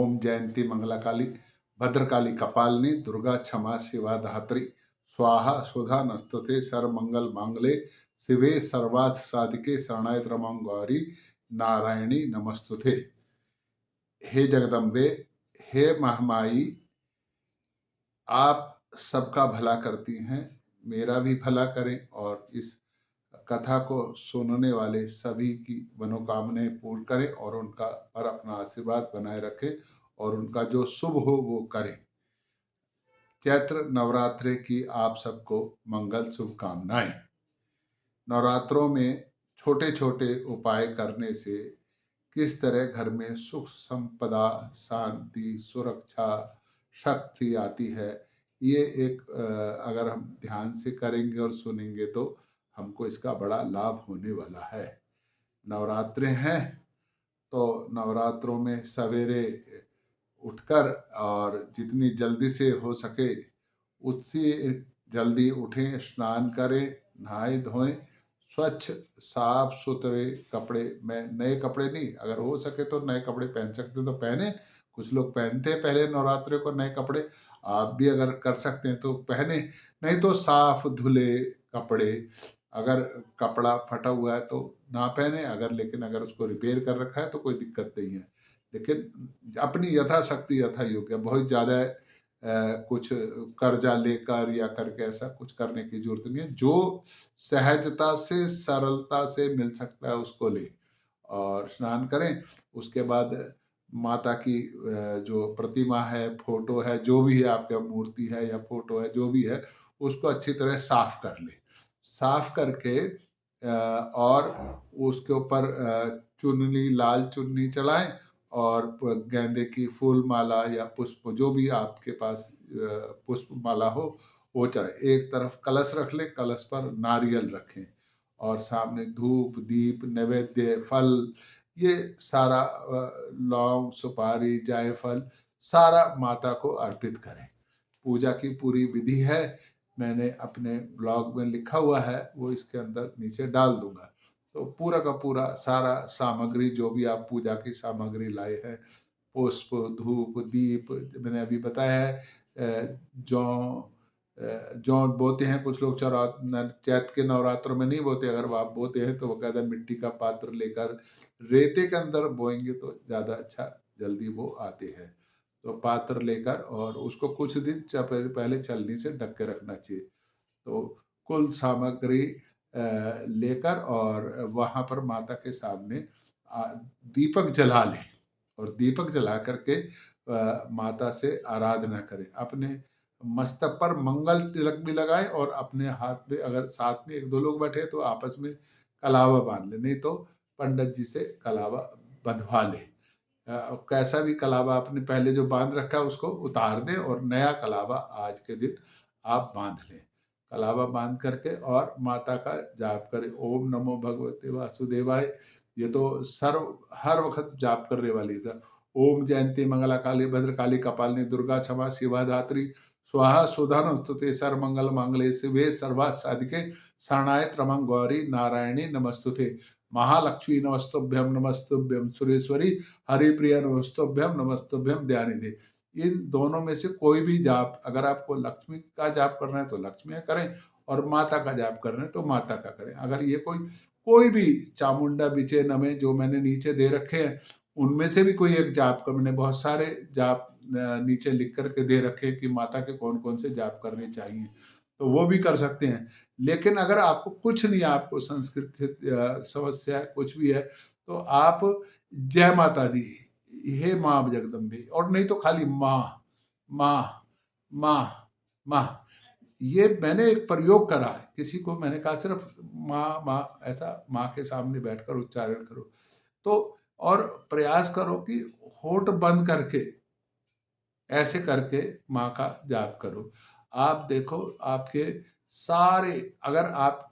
ओम जयंती मंगला काली भद्रकाली कपालिनी दुर्गा क्षमा शिवा धात्री स्वाहा सुधा नस्तुते सर्वमंगल मांगले शिवे सर्वार्थ साधिके शरणाय त्र्यंबके गौरी नारायणी नमस्तुते। हे जगदम्बे, हे महामाई, आप सबका भला करती हैं, मेरा भी भला करें और इस कथा को सुनने वाले सभी की मनोकामनाएं पूर्ण करें और उनका पर अपना आशीर्वाद बनाए रखें और उनका जो शुभ हो वो करें। चैत्र नवरात्रि की आप सबको मंगल शुभकामनाएं। नवरात्रों में छोटे छोटे उपाय करने से किस तरह घर में सुख संपदा शांति सुरक्षा शक्ति आती है, ये एक अगर हम ध्यान से करेंगे और सुनेंगे तो हमको इसका बड़ा लाभ होने वाला है। नवरात्रे हैं तो नवरात्रों में सवेरे उठकर और जितनी जल्दी से हो सके उससे जल्दी उठें, स्नान करें, नहाए धोएं, स्वच्छ साफ सुथरे कपड़े में, नए कपड़े नहीं, अगर हो सके तो नए कपड़े पहन सकते तो पहने। कुछ लोग पहनते हैं पहले नवरात्रि को नए कपड़े, आप भी अगर कर सकते हैं तो पहने, नहीं तो साफ धुले कपड़े। अगर कपड़ा फटा हुआ है तो ना पहने, लेकिन अगर उसको रिपेयर कर रखा है तो कोई दिक्कत नहीं है। लेकिन अपनी यथाशक्ति यथा योग्य, बहुत ज़्यादा कुछ कर्जा लेकर या करके ऐसा कुछ करने की जरूरत नहीं है। जो सहजता से सरलता से मिल सकता है उसको लें और स्नान करें। उसके बाद माता की जो प्रतिमा है, फोटो है, जो भी है आपका, मूर्ति है या फोटो है, जो भी है, उसको अच्छी तरह साफ कर लें। साफ करके और उसके ऊपर चुन्नी, लाल चुन्नी चढ़ाएं और गेंदे की फूल माला या पुष्प, जो भी आपके पास पुष्प माला हो वो चढ़ाएं। एक तरफ कलश रख लें, कलश पर नारियल रखें और सामने धूप दीप नैवेद्य फल, ये सारा लौंग सुपारी जायफल सारा माता को अर्पित करें। पूजा की पूरी विधि है, मैंने अपने ब्लॉग में लिखा हुआ है, वो इसके अंदर नीचे डाल दूंगा। तो पूरा का पूरा सारा सामग्री जो भी आप पूजा की सामग्री लाए हैं, पुष्प धूप दीप, मैंने अभी बताया है, जौ जौ बोते हैं कुछ लोग, चैत के नवरात्रों में नहीं बोते, अगर वो आप बोते हैं तो वो कहते हैं मिट्टी का पात्र लेकर रेते के अंदर बोएंगे तो ज़्यादा अच्छा जल्दी वो आते हैं। तो पात्र लेकर और उसको कुछ दिन पहले छलनी से ढक के रखना चाहिए। तो कुल सामग्री लेकर और वहाँ पर माता के सामने दीपक जला लें और दीपक जला करके माता से आराधना करें। अपने मस्तक पर मंगल तिलक भी लगाएं और अपने हाथ में, अगर साथ में एक दो लोग बैठे तो आपस में कलावा बांध लें, नहीं तो पंडित जी से कलावा बंधवा लें। कैसा भी कलावा आपने पहले जो बांध रखा है उसको उतार दें और नया कलावा आज के दिन आप बांध लें। कलावा बांध करके और माता का जाप करें, ओम नमो भगवते वासुदेवाय। ये तो सर्व हर वक्त जाप करने वाली था। ओम जयंती मंगला काली भद्रकाली कपालिनी दुर्गा क्षमा शिवा धात्री स्वाहा सुधा नस्तुते सर्वमंगल मांगल्ये शिवे सर्वार्थ साधिके शरणाय त्र्यंबके गौरी नारायणी नमस्तुते। महालक्ष्मी नमस्तुभ्यम नमस्तुभ्यम सुरेश्वरी हरिप्रिया नमस्तुभ्यम नमस्तुभ्यम दयानिधि। इन दोनों में से कोई भी जाप, अगर आपको लक्ष्मी का जाप करना है तो लक्ष्मी का करें और माता का जाप करना है तो माता का करें। अगर ये कोई भी चामुंडा बिचे नमे जो मैंने नीचे दे रखे हैं उनमें से भी कोई एक जाप कर, मैंने बहुत सारे जाप नीचे लिख करके दे रखे कि माता के कौन कौन से जाप करने चाहिए, तो वो भी कर सकते हैं। लेकिन अगर आपको कुछ नहीं, आपको संस्कृत से समस्या कुछ भी है तो आप जय माता दी, हे माँ जगदम्बे, और नहीं तो खाली माँ माँ माँ माँ। ये मैंने एक प्रयोग करा है, किसी को मैंने कहा सिर्फ माँ माँ, ऐसा माँ के सामने बैठकर उच्चारण करो तो, और प्रयास करो कि होठ बंद करके ऐसे करके माँ का जाप करो। आप देखो आपके सारे, अगर आप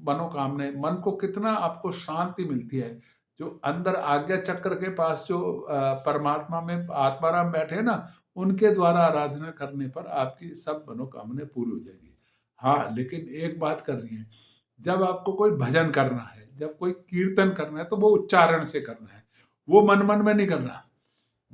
मनोकामनाएं, मन को कितना आपको शांति मिलती है। जो अंदर आज्ञा चक्र के पास जो परमात्मा में आत्माराम बैठे ना, उनके द्वारा आराधना करने पर आपकी सब मनोकामनाएं पूरी हो जाएगी। हाँ, लेकिन एक बात करनी है, जब आपको कोई भजन करना है, जब कोई कीर्तन करना है तो वो उच्चारण से करना है, वो मन मन में नहीं करना।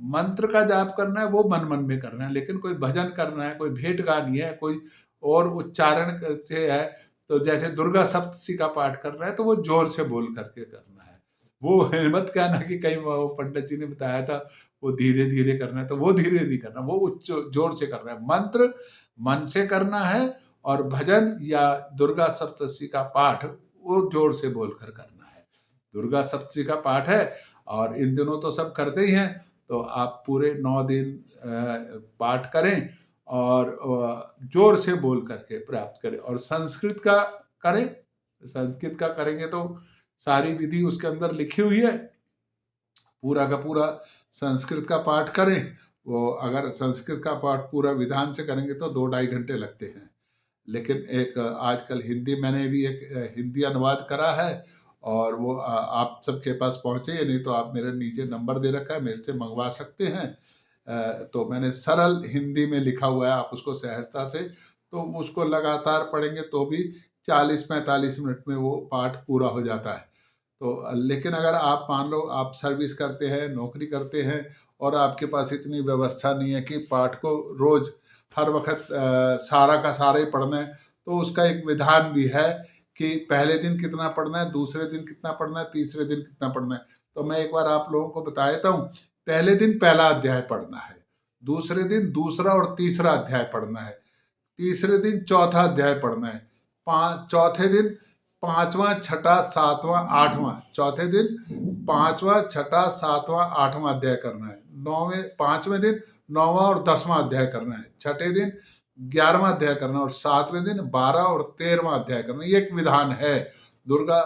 मंत्र का जाप करना है वो मन मन में करना है, लेकिन कोई भजन करना है, कोई भेंट गानी है, कोई और उच्चारण से है, तो जैसे दुर्गा सप्तशती का पाठ करना है तो वो जोर से बोल करके करना है। वो है मत कहना कि कहीं वो पंडित जी ने बताया था वो धीरे धीरे करना है, तो वो धीरे नहीं करना, वो उच्च जोर से करना है। मंत्र मन से करना है, और भजन या दुर्गा सप्तशती का पाठ वो जोर से बोलकर करना है। दुर्गा सप्तशती का पाठ है और इन दिनों तो सब करते ही हैं, तो आप पूरे 9 दिन पाठ करें और जोर से बोल करके प्राप्त करें। और संस्कृत का करें, संस्कृत का करेंगे तो सारी विधि उसके अंदर लिखी हुई है, पूरा का पूरा संस्कृत का पाठ करें। वो अगर संस्कृत का पाठ पूरा विधान से करेंगे तो 2-2.5 घंटे लगते हैं, लेकिन एक आजकल हिंदी मैंने भी एक हिंदी अनुवाद करा है, और वो आप सबके पास पहुँचे या नहीं तो आप मेरे नीचे नंबर दे रखा है, मेरे से मंगवा सकते हैं। तो मैंने सरल हिंदी में लिखा हुआ है, आप उसको सहजता से तो उसको लगातार पढ़ेंगे तो भी 40-45 मिनट में वो पाठ पूरा हो जाता है। तो लेकिन अगर आप मान लो आप सर्विस करते हैं, नौकरी करते हैं, और आपके पास इतनी व्यवस्था नहीं है कि पाठ को रोज हर वक्त सारा का सारा ही पढ़ना है, तो उसका एक विधान भी है कि पहले दिन कितना पढ़ना है, दूसरे दिन कितना पढ़ना है, तीसरे दिन कितना पढ़ना है। तो मैं एक बार आप लोगों को बता देता हूँ। पहले दिन पहला अध्याय पढ़ना है, दूसरे दिन दूसरा और तीसरा अध्याय पढ़ना है, तीसरे दिन चौथा अध्याय पढ़ना है, चौथे दिन पांचवा, छठा, सातवां, आठवां, चौथे दिन पांचवा, छठा, सातवां, आठवां अध्याय करना है, पांचवें दिन 9वां और 10वां अध्याय करना है, छठे दिन 11वां अध्याय करना है, और सातवें दिन 12 और 13वां अध्याय करना है। ये एक विधान है, दुर्गा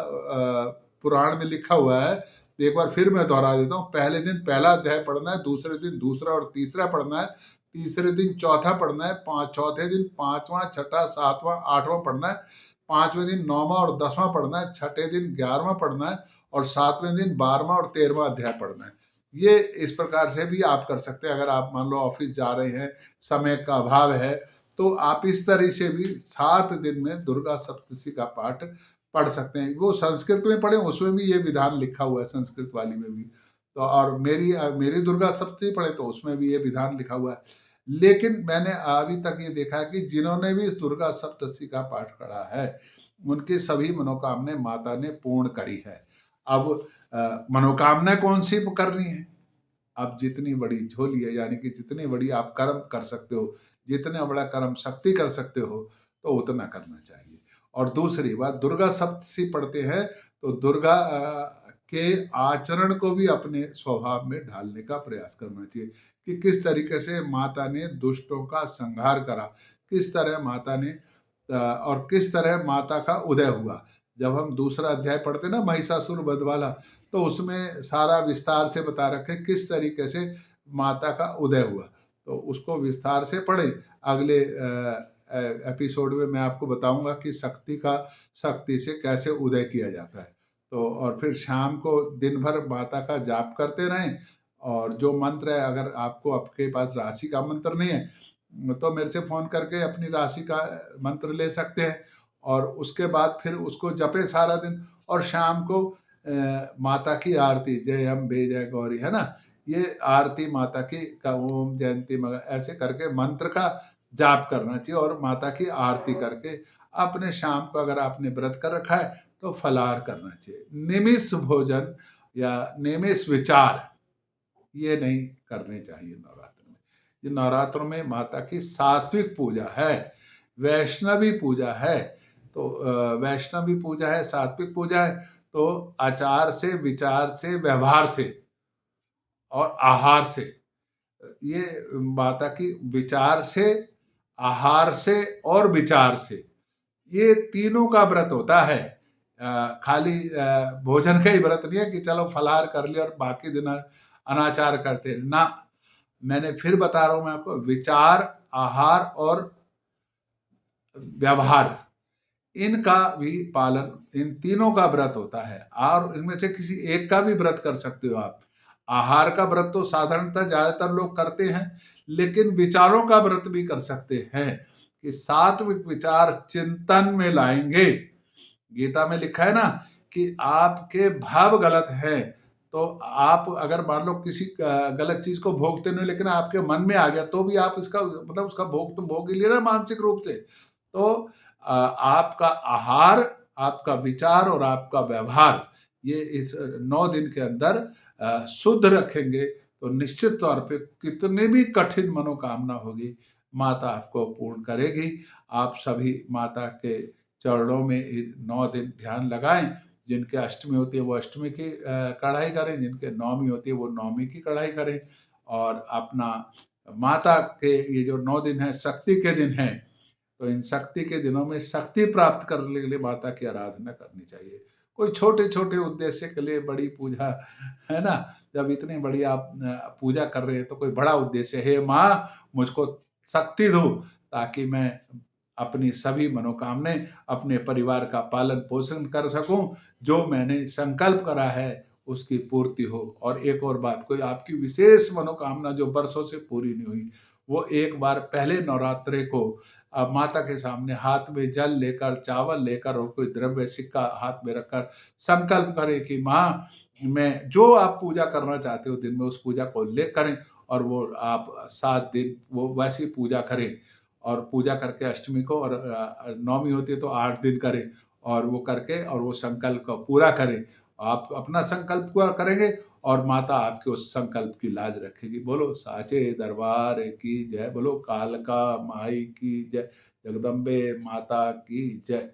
पुराण में लिखा हुआ है। एक बार फिर मैं दोहरा देता हूँ। पहले दिन पहला अध्याय पढ़ना है, दूसरे दिन दूसरा और तीसरा पढ़ना है, तीसरे दिन चौथा पढ़ना है, चौथे दिन पांचवा, छठा, सातवां, आठवां पढ़ना है, पांचवें दिन 9वां और 10वां पढ़ना है, छठे दिन 11वां पढ़ना है, और सातवें दिन 12वां और 13वां अध्याय पढ़ना है। ये इस प्रकार से भी आप कर सकते हैं। अगर आप मान लो ऑफिस जा रहे हैं, समय का अभाव है, तो आप इस तरह से भी 7 दिन में दुर्गा सप्तशती का पाठ पढ़ सकते हैं। वो संस्कृत में पढ़े, उसमें भी ये विधान लिखा हुआ है, संस्कृत वाली में भी। तो और मेरी दुर्गा सप्तशती पढ़े तो उसमें भी ये विधान लिखा हुआ है। लेकिन मैंने अभी तक ये देखा है कि जिन्होंने भी दुर्गा सप्तशती का पाठ पढ़ा है, उनकी सभी मनोकामनाएं माता ने पूर्ण करी है। अब मनोकामना कौन सी करनी है? अब जितनी बड़ी झोली है, यानी कि जितनी बड़ी आप कर्म कर सकते हो, जितना बड़ा कर्म शक्ति कर सकते हो, तो उतना करना चाहिए। और दूसरी बात, दुर्गा सप्तशती पढ़ते हैं तो दुर्गा के आचरण को भी अपने स्वभाव में ढालने का प्रयास करना चाहिए कि किस तरीके से माता ने दुष्टों का संहार करा, किस तरह माता ने और किस तरह माता का उदय हुआ। जब हम दूसरा अध्याय पढ़ते ना, महिषासुर वध वाला, तो उसमें सारा विस्तार से बता रखे किस तरीके से माता का उदय हुआ, तो उसको विस्तार से पढ़े। अगले एपिसोड में मैं आपको बताऊंगा कि शक्ति से कैसे उदय किया जाता है। तो और फिर शाम को दिन भर माता का जाप करते रहें, और जो मंत्र है, अगर आपको आपके पास राशि का मंत्र नहीं है तो मेरे से फ़ोन करके अपनी राशि का मंत्र ले सकते हैं, और उसके बाद फिर उसको जपें सारा दिन। और शाम को माता की आरती, जय अम्बे जय गौरी, है ना, ये आरती माता की का ओम जयंती ऐसे करके मंत्र का जाप करना चाहिए, और माता की आरती करके अपने शाम को अगर आपने व्रत कर रखा है तो फलाहार करना चाहिए। निमिष भोजन या निमिष विचार ये नहीं करने चाहिए नवरात्र में। ये नवरात्रों में माता की सात्विक पूजा है, वैष्णवी पूजा है। तो वैष्णवी पूजा है, सात्विक पूजा है, तो आचार से, विचार से, व्यवहार से और आहार से, ये माता की विचार से, आहार से और विचार से, ये तीनों का व्रत होता है। खाली भोजन का ही व्रत नहीं है कि चलो फलाहार कर लिया और बाकी दिन अनाचार करते ना। मैंने फिर बता रहा हूं मैं आपको, विचार, आहार और व्यवहार, इनका भी पालन, इन तीनों का व्रत होता है। और इनमें से किसी एक का भी व्रत कर सकते हो आप। आहार का व्रत तो साधारणतः ज्यादातर लोग करते हैं, लेकिन विचारों का व्रत भी कर सकते हैं कि सात्विक विचार चिंतन में लाएंगे। गीता में लिखा है ना कि आपके भाव गलत हैं तो आप अगर मान लो किसी गलत चीज़ को भोगते नहीं, लेकिन आपके मन में आ गया, तो भी आप इसका मतलब उसका भोग तो भोग ही लिए ना मानसिक रूप से। तो आपका आहार, आपका विचार और आपका व्यवहार, ये इस 9 दिन के अंदर शुद्ध रखेंगे, तो निश्चित तौर पे कितनी भी कठिन मनोकामना होगी, माता आपको पूर्ण करेगी। आप सभी माता के चरणों में 9 दिन ध्यान लगाएं। जिनके अष्टमी होती है वो अष्टमी की कढ़ाई करें, जिनके नवमी होती है वो नवमी की कढ़ाई करें। और अपना माता के ये जो 9 दिन हैं शक्ति के दिन हैं, तो इन शक्ति के दिनों में शक्ति प्राप्त करने के लिए माता की आराधना करनी चाहिए। कोई छोटे-छोटे उद्देश्य के लिए बड़ी पूजा, है ना? जब इतनी बड़ी आप पूजा कर रहे हैं तो कोई बड़ा उद्देश्य है, हे माँ मुझको शक्ति दो, ताकि मैं अपनी सभी मनोकामनाएँ, अपने परिवार का पालन-पोषण कर सकूँ, जो मैंने संकल्प करा है उसकी पूर्ति हो। और एक और बात, कोई आपकी विशेष मनोकामना जो बरसों से पूरी नहीं हुई, वो एक बार पहले नवरात्रे को माता के सामने हाथ में जल लेकर, चावल लेकर और कोई द्रव्य सिक्का हाथ में रखकर संकल्प करें कि माँ, मैं जो आप पूजा करना चाहते हो दिन में उस पूजा को ले करें, और वो आप 7 दिन वो वैसी पूजा करें। और पूजा करके अष्टमी को, और नवमी होती है तो 8 दिन करें, और वो करके और वो संकल्प को पूरा करें। आप अपना संकल्प पूरा करेंगे और माता आपके उस संकल्प की लाज रखेगी। बोलो साचे दरबार की जय, बोलो कालका माई की जय, जगदम्बे माता की जय।